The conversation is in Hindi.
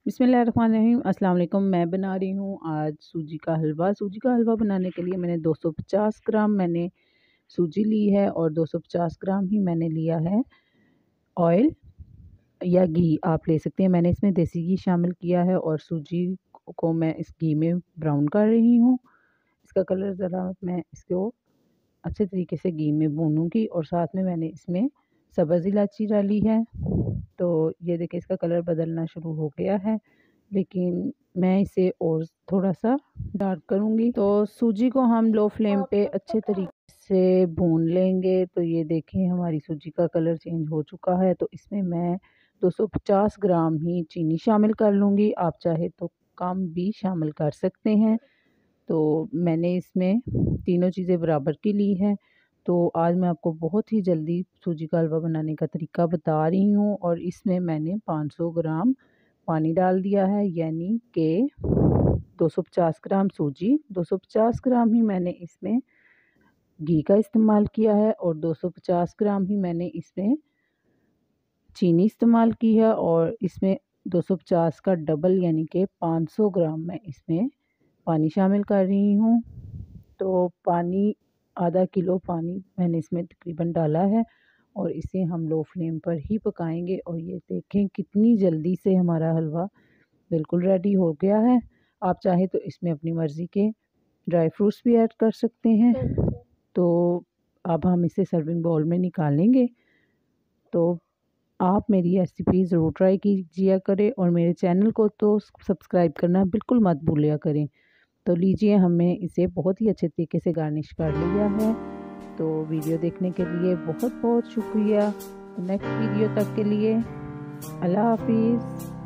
बिस्मिल्लाहिर्रहमानिर्रहीम। अस्सलाम वालेकुम। मैं बना रही हूँ आज सूजी का हलवा। सूजी का हलवा बनाने के लिए मैंने 250 ग्राम सूजी ली है और 250 ग्राम ही मैंने लिया है ऑयल या घी आप ले सकते हैं। मैंने इसमें देसी घी शामिल किया है और सूजी को मैं इस घी में ब्राउन कर रही हूँ। इसका कलर ज़रा मैं इसको अच्छे तरीके से घी में भूनूंगी और साथ में मैंने इसमें सब्ज़ इलायची डाली है। तो ये देखिए इसका कलर बदलना शुरू हो गया है, लेकिन मैं इसे और थोड़ा सा डार्क करूँगी। तो सूजी को हम लो फ्लेम पे अच्छे तरीके से भून लेंगे। तो ये देखें हमारी सूजी का कलर चेंज हो चुका है। तो इसमें मैं 250 ग्राम ही चीनी शामिल कर लूँगी। आप चाहे तो कम भी शामिल कर सकते हैं। तो मैंने इसमें तीनों चीज़ें बराबर की ली हैं। तो आज मैं आपको बहुत ही जल्दी सूजी का हलवा बनाने का तरीका बता रही हूँ और इसमें मैंने 500 ग्राम पानी डाल दिया है, यानी कि 250 ग्राम सूजी, 250 ग्राम ही मैंने इसमें घी का इस्तेमाल किया है और 250 ग्राम ही मैंने इसमें चीनी इस्तेमाल की है और इसमें 250 का डबल यानी कि 500 ग्राम मैं इसमें पानी शामिल कर रही हूँ। तो पानी आधा किलो पानी मैंने इसमें तकरीबन डाला है और इसे हम लो फ्लेम पर ही पकाएंगे। और ये देखें कितनी जल्दी से हमारा हलवा बिल्कुल रेडी हो गया है। आप चाहे तो इसमें अपनी मर्ज़ी के ड्राई फ्रूट्स भी ऐड कर सकते हैं। तो अब हम इसे सर्विंग बाउल में निकालेंगे। तो आप मेरी रेसिपी ज़रूर ट्राई कीजिए करें और मेरे चैनल को तो सब्सक्राइब करना बिल्कुल मत भूलिया करें। तो लीजिए हमने इसे बहुत ही अच्छे तरीके से गार्निश कर लिया है। तो वीडियो देखने के लिए बहुत बहुत शुक्रिया। नेक्स्ट वीडियो तक के लिए अल्लाह हाफिज़।